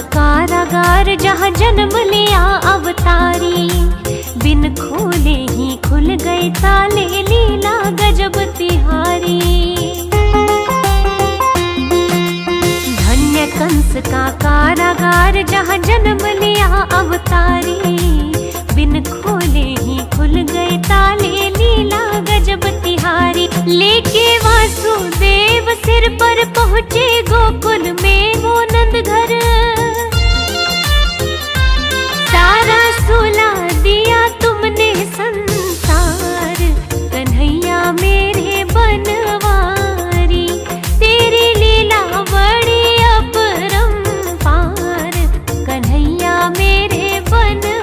कारागार जहाँ जन्म लिया अवतारी, बिन खोले ही खुल गए ताले, लीला गजब तिहारी। धन्य कंस का कारागार जहाँ जन्म लिया अवतारी, बिन खोले ही खुल गए ताले, लीला गजब तिहारी। लेके वासुदेव सिर पर पहुँचे गोकुल में वो नंद घर, सारा सुला दिया तुमने संसार, कन्हैया मेरे बनवारी। तेरी लीला बड़ी अपरंपार, कन्हैया मेरे बनवारी।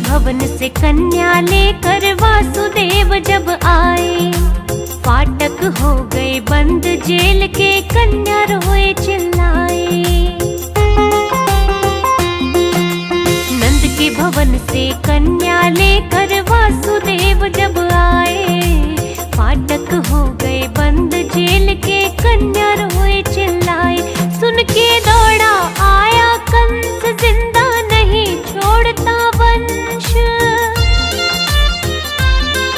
भवन से कन्या लेकर वासुदेव जब आए, फाटक हो गए बंद जेल के, कन्या रोए चिल्लाए। नंद के भवन से कन्या लेकर वासुदेव जब आए, फाटक हो गए बंद जेल के, कन्या रोए चिल्लाए। सुन के दौड़ा आया कंस, जिंदा नहीं छोड़ता वंश।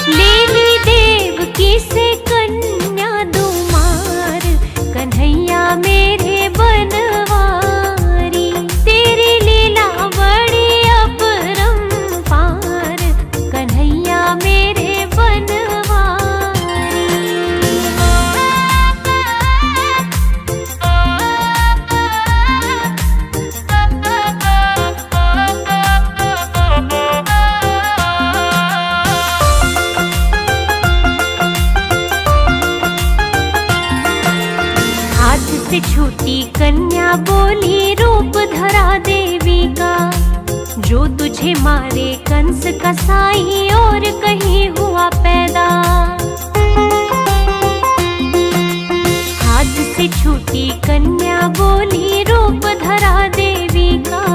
लीली देवकी से कन्या दो मार, कन्हैया मेरे बनवारी। तेरी लीला बड़ी अपरंपार, कन्हैया मेरे बनवारी। से छूटी कन्या बोली, रूप धरा देवी का, जो तुझे मारे कंस का साई, और कहीं हुआ पैदा। हाथ से छूटी कन्या बोली, रूप धरा देवी का,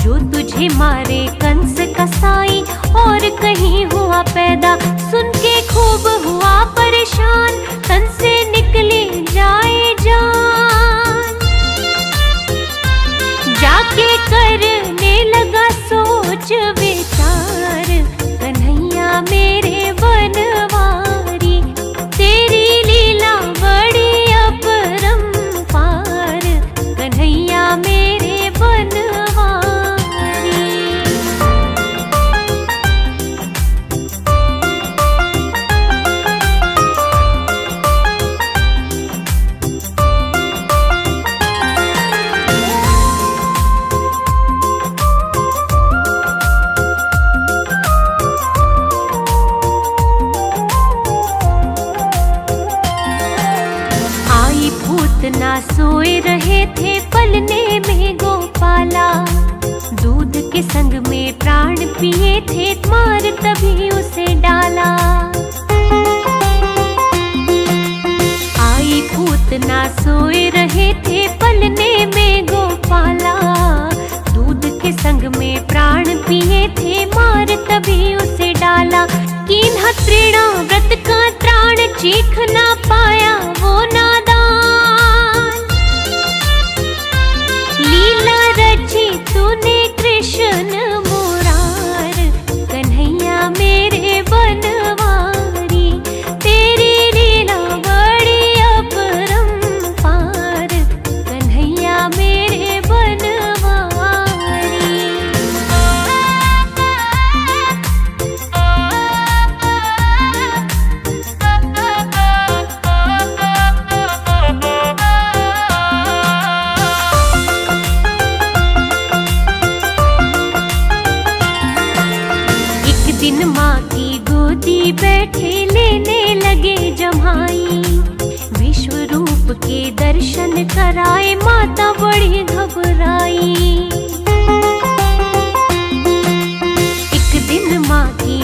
जो तुझे मारे कंस का साई, और कहीं हुआ पैदा। सुन के खूब हुआ परेशान, तन से निकले जाए जान। जाके करने लगा सोच विचार, कन्हैया मेरे बनवारी। तेरी लीला बड़ी अपरंपार, कन्हैया मेरे बनवारी। ना सोए रहे थे पलने में गोपाला, दूध के संग में प्राण पिए थे, मार तभी उसे डाला। आई पूतना सोए रहे थे पलने में गोपाला, दूध के संग में प्राण पिए थे, मार तभी उसे डाला। कीन्हा तृणा व्रत का त्राण, चीख ना पाया वो नादान। लीला रची तूने कृष्ण मुरार, कन्हैया मेरे बनवारी। तेरी लीला बड़ी अपरंपार, कन्हैया मेरे बनवारी। दिन माँ की गोदी बैठे लेने लगे जमाई, विश्व रूप के दर्शन कराए माता बड़ी घबराई। एक दिन माँ की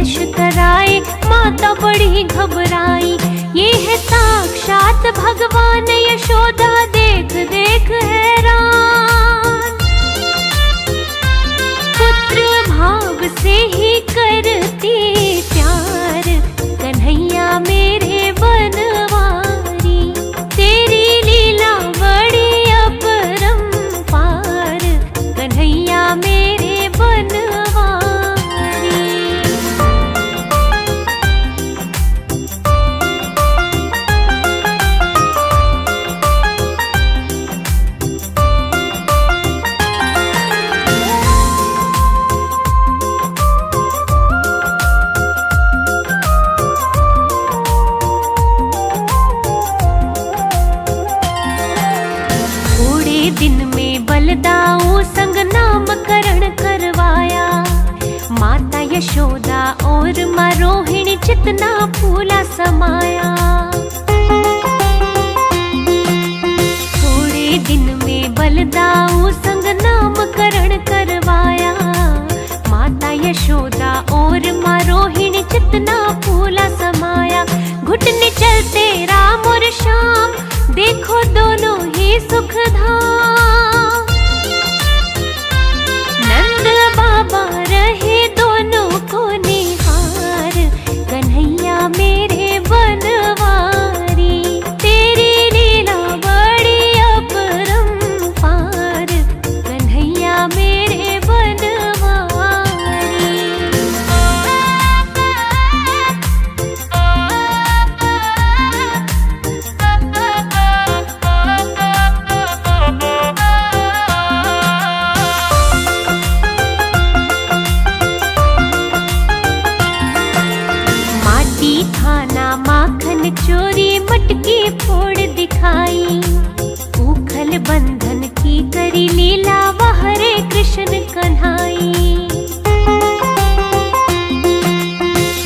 प्रवेश कराए, माता बड़ी घबराई। ये है साक्षात भगवान यशोदा, देख देख हैरान। पुत्र भाव से ही करती प्यार, कन्हैया मेरे बनवारी। तेरी लीला बड़ी अपरंपार, कन्हैया मेरे बनवारी। दिन में बलदाऊ संग नामकरण करवाया, माता यशोदा और माँ रोहिणी चितना फूला समाया। थोड़े दिन में बलदाऊ संग नामकरण करवाया, माता यशोदा और माँ रोहिणी चितना फूला समाया। घुटने चलते राम और श्याम, देखो दोनों ही सुखधाम। नंद बाबा रहे दोनों को निहार, कन्हैया मेरे बनवारी। तेरी लीला बड़ी अपरंपार, कन्हैया मेरे बनवारी। खाना माखन चोरी मटकी फोड़ दिखाई, उखल बंधन की करी लीला, वह हरे कृष्ण कन्हाई।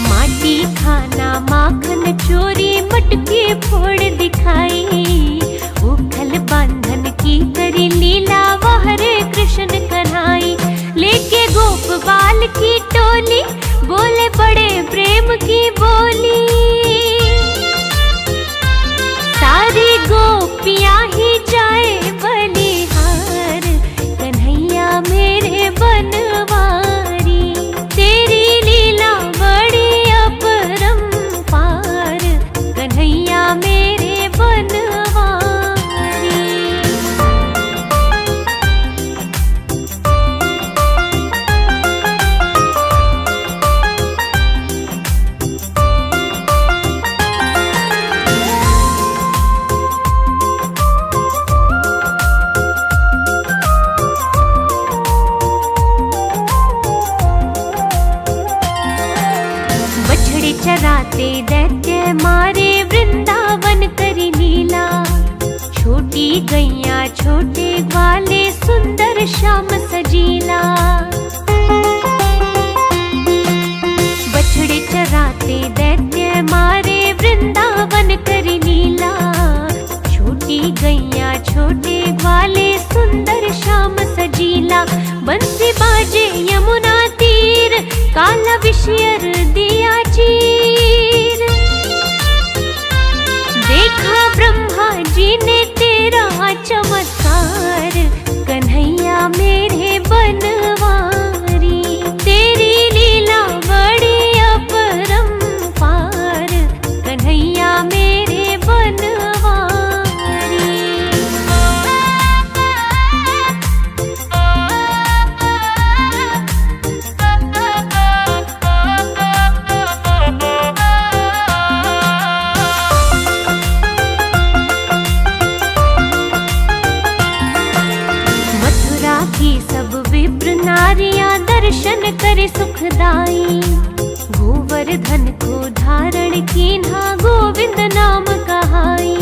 माटी खाना माखन चोरी मटकी फोड़ दिखाई, उखल बंधन की करी लीला, वह हरे कृष्ण कन्हाई। लेके गोप बाल की टोली, बोले बड़े प्रेम की बोली। सारी गोपियां ही जाए बलिहार, कन्हैया मेरे बनवारी। तेरी लीला बड़ी अपरंपार, कन्हैया मेरे बनवारी। चराते दैत्य मारे, वृंदावन करी लीला। छोटी गैया छोटे ग्वाले, सुंदर श्याम सजीला। बछड़े चराते दैत्य मारे, वृंदावन करी लीला। छोटी गैया छोटे ग्वाले, सुंदर श्याम सजीला। बंसी बाजे यमुना तीर, काला विषयर दिया चीर। देखा ब्रह्मा जी ने तेरा चमत्कार, कन्हैया मेरे बनवारी। तेरी लीला बड़ी अपरंपार, कन्हैया मेरे बनवारी। नारियां दर्शन करे सुखदाई, गोवर्धन को धारण कीन्हा, गोविंद नाम कहाई।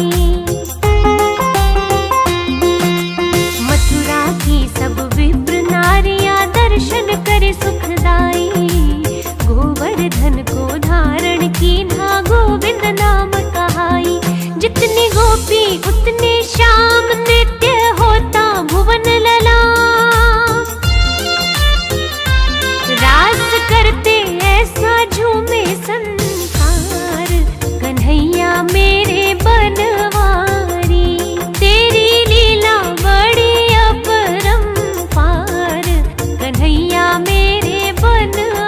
मथुरा की सब विप्र नारियां दर्शन करे सुखदाई, गोवर्धन को धारण कीन्हा, गोविंद नाम कहाई। जितनी गोपी उतने श्याम, नित्य होता भुवन ललाम। रास करते ऐसा झूम मेरे बनवारी, तेरी लीला बड़ी अपरंपार, कन्हैया मेरे बनवारी।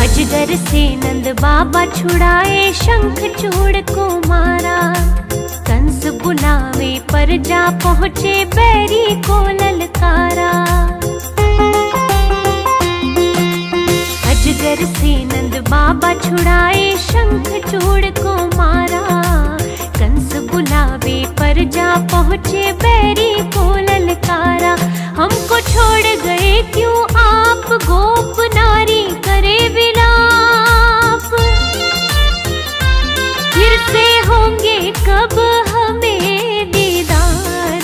अजगर से नंद बाबा छुड़ाए, शंख चूड़ को मारा, कंस बुलावे पर जा पहुँचे, बैरी को ललकारा। अजगर से नंद बाबा छुड़ाए, शंख चूड़ को मारा, कंस बुलावे पर जा पहुँचे, बैरी को ललकारा। हमको छोड़ गए क्यों आप, गोप नारी करे विलाप, फिर से होंगे कब हमें दीदार,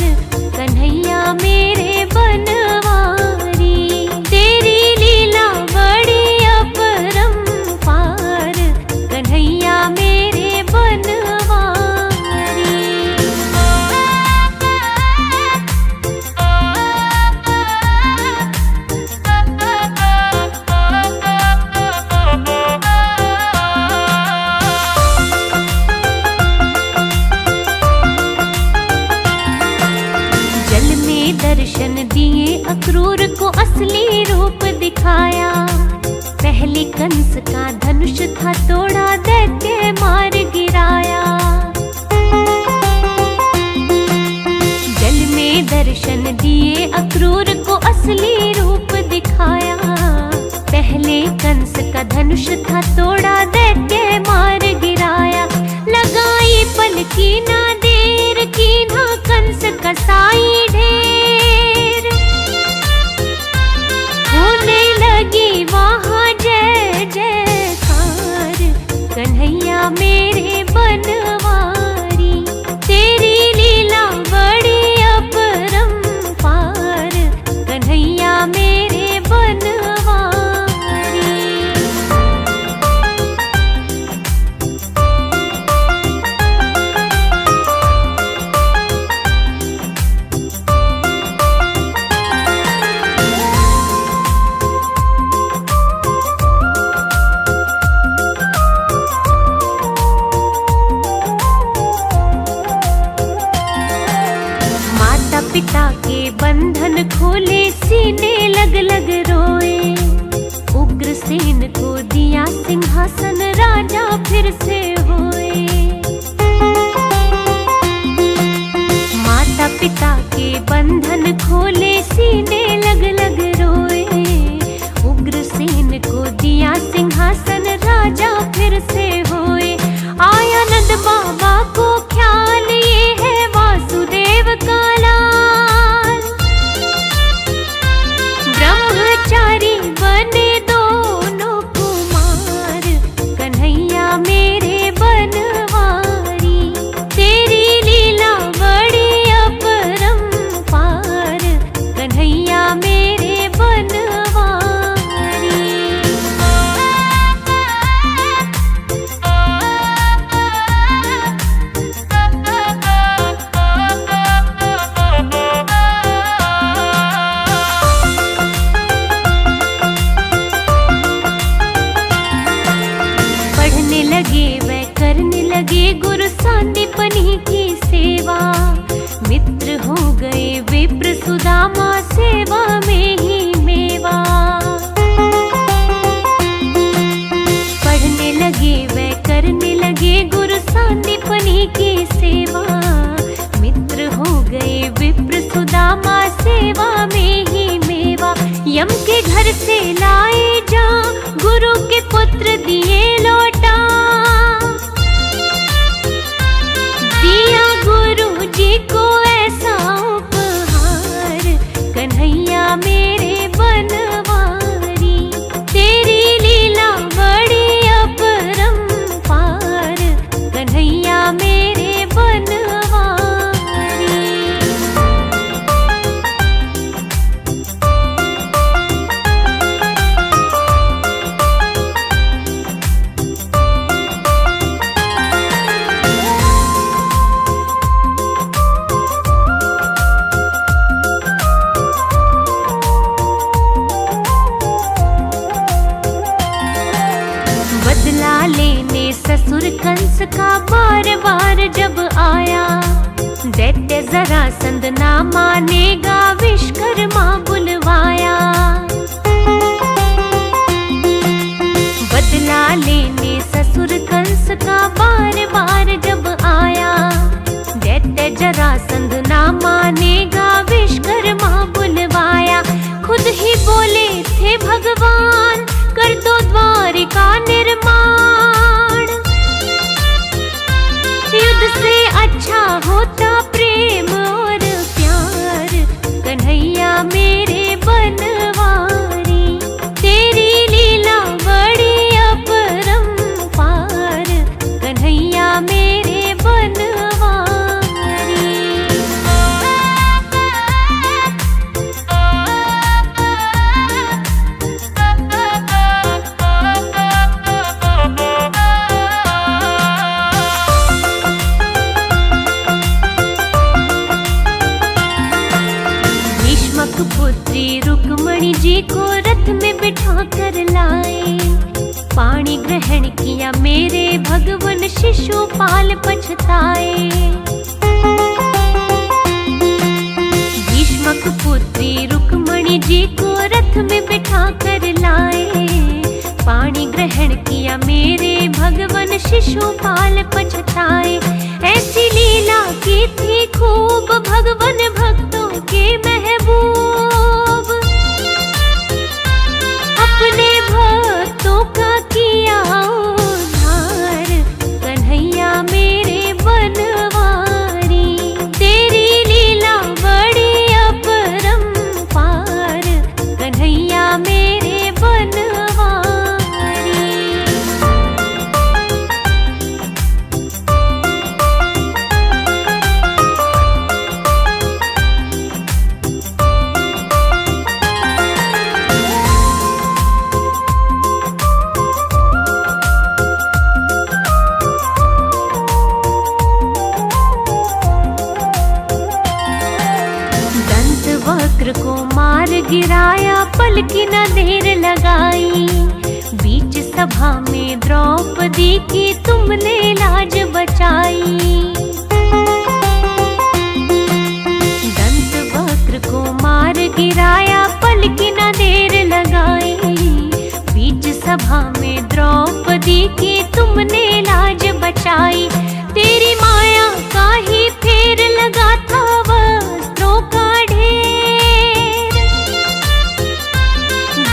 कन्हैया मेरे बनवारी, तेरी लीला बड़ी अपरंपार, कन्हैया मेरे बनवारी। जल में दर्शन दिए, अक्रूर को असली रूप दिखाया, पहले कंस का धनुष था तोड़ा, दैत्य मार गिराया। जल में दर्शन दिए, अक्रूर को असली रूप दिखाया, पहले कंस का धनुष था तोड़ा, दैत्य मार गिराया। लगाई पलकी ना देर, की ना कंस कसाई ढेर, होने लगी वहाँ जय जयकार, कन्हैया मेरे बनवारी, तेरी लीला बड़ी अपरंपार, कन्हैया मेरे बनवारी। माता पिता के बंधन खोले, सीने लग लग रोए, उग्रसेन को दिया सिंहासन, राजा फिर से होए। माता पिता के बंधन खोले, सीने लग लग रोए, उग्रसेन को दिया सिंहासन, राजा फिर से होए। आया नंद बाबा को ख्याल, ये है वासुदेव का लाल, ब्रह्मचारी बने दोनों कुमार, कन्हैया मेरे बनवारी, तेरी लीला बड़ी अपरंपार, कन्हैया मेरे बनवारी। पढ़ने लगे वह करने लगे, गुरु सांदीपनि की सेवा, मित्र हो गए विप्र सुदामा, सेवा में ही मेवा। पढ़ने लगे वह करने लगे, गुरु सांदीपनि की सेवा, मित्र हो गए विप्र सुदामा, सेवा में ही मेवा। यम के घर से लाए जा, गुरु के पुत्र दिए लौटा, दिया गुरु जी को ऐसा उपहार, कन्हैया मेरे बनवारी, तेरी लीला बड़ी अपरंपार, कन्हैया मेरे बनवारी। का बार बार जब आया, दैत्य जरासंध ना मानेगा, विश्वकर्मा बुलवाया। बदला लेने ससुर कंस का बार बार जब आया, दैत्य जरासंध ना मानेगा, विश्वकर्मा बुलवाया। खुद ही बोले थे भगवान, कर दो द्वारिका निर्माण। युद्ध से अच्छा होता प्रेम और प्यार, कन्हैया मेरे बनवारी। तेरी लीला बड़ी अपरंपार, कन्हैया मेरे बनवारी। पुत्री रुक्मणी जी को रथ में बिठा कर लाए, पाणी ग्रहण किया मेरे भगवन, शिशुपाल पछताए। भीष्मक पुत्री रुक्मणी जी को रथ में बिठा कर लाए, पाणी ग्रहण किया मेरे भगवन, शिशुपाल पछताए। ऐसी लीला की थी खूब, भगवन भक्तों के महबूब। अपने भक्तों का किया उद्धार, कन्हैया मेरे बनवारी। तेरी लीला बड़ी अपरंपार, कन्हैया मेरे बनवारी। वक्र को मार गिराया, पल की न देर लगाई। बीच सभा में द्रौपदी की तुमने लाज बचाई। दंत वक्र को मार गिराया, पल की न देर लगाई। बीच सभा में द्रौपदी की तुमने लाज बचाई। तेरी माया का ही फेर लगा था वस्त्रों का ढेर,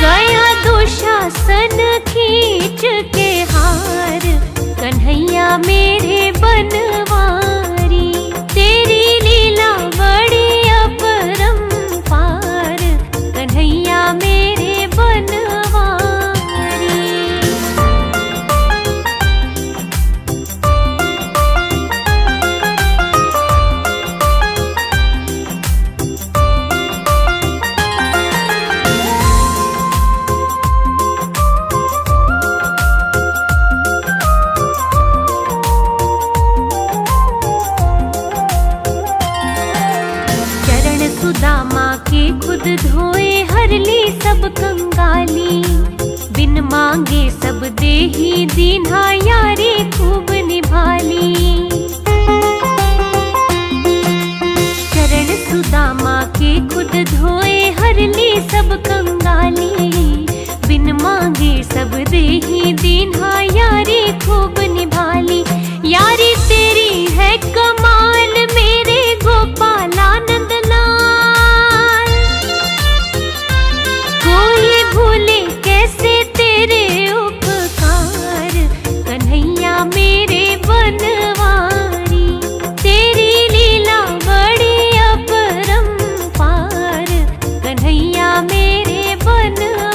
गया दुशासन खींच के हार, कन्हैया मेरे बनवारी। तेरी लीला बड़ी अपरंपार, कन्हैया मेरे बनवारी। सुदामा के खुद धोए, हर ली सब कंगाली। बिन मांगे सब देही दीन्हा, यारी खूब निभाली। चरण सुदामा के खुद धोए, हर ली सब कंगाली। बिन मांगे सब देही दीन्हा, यारी खूब निभाली। यारी तेरी है कमाल, मेरे गोपालानंद लाल। कोई भूले कैसे तेरे उपकार, कन्हैया मेरे बनवारी। तेरी लीला बड़ी अपरंपार, कन्हैया मेरे बनवारी।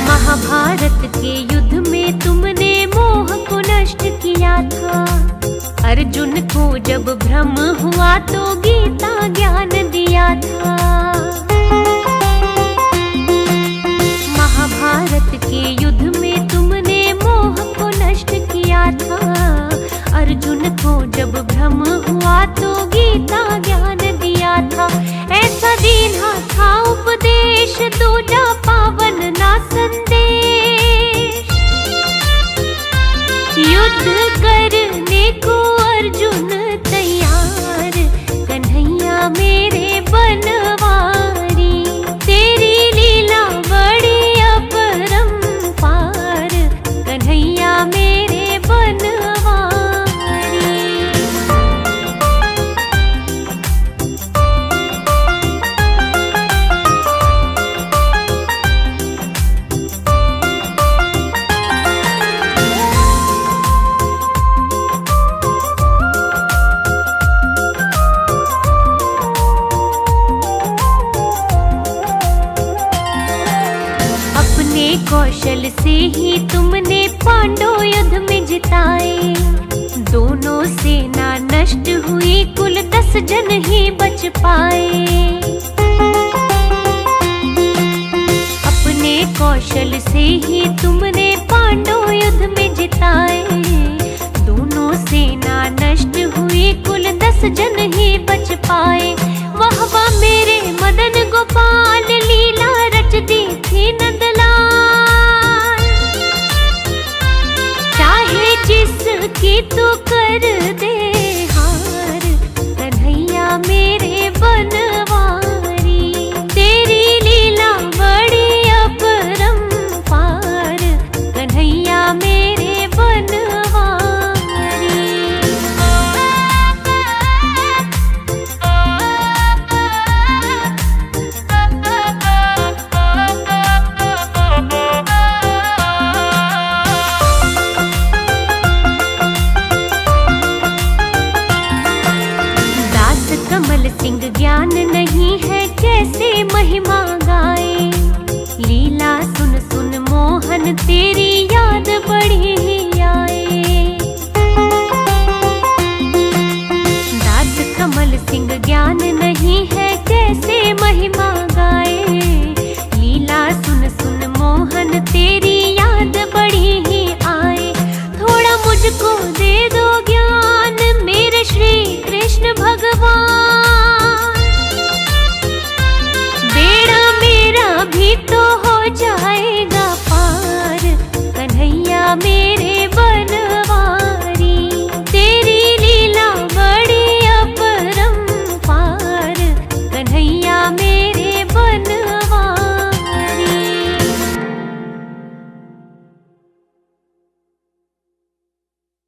महाभारत के युद्ध में तुमने मोह को नष्ट किया था। अर्जुन को जब भ्रम हुआ तो गीता ज्ञान दिया था। महाभारत के युद्ध में तुम तो गीता ज्ञान दिया था। ऐसा दीना था उपदेश, दूजा पावन ना संदेश। युद्ध करने को अर्जुन तैयार, कन्हैया मेरे बनवारी। तेरी लीला बड़ी अपरंपार, कन्हैया मेरे बनवारी। अपने कौशल से ही तुमने पांडव युद्ध में जिताए। दोनों सेना नष्ट हुई, कुल 10 जन ही बच पाए। अपने कौशल से ही तुमने पांडव युद्ध में जिताए। दोनों सेना नष्ट हुई, कुल 10 जन ही बच पाए। वाह वाह मेरे मदन गोपाल, लीला रच दी थी नंदलाल। चाहे जिसकी तू कर दे हार, कन्हैया मेरे बनवारी। तेरी लीला बड़ी अपरंपार, कन्हैया मेरे बनवारी। कमल सिंह ज्ञान नहीं है, कैसे महिमा गाए। लीला सुन सुन मोहन तेरी याद बढ़ी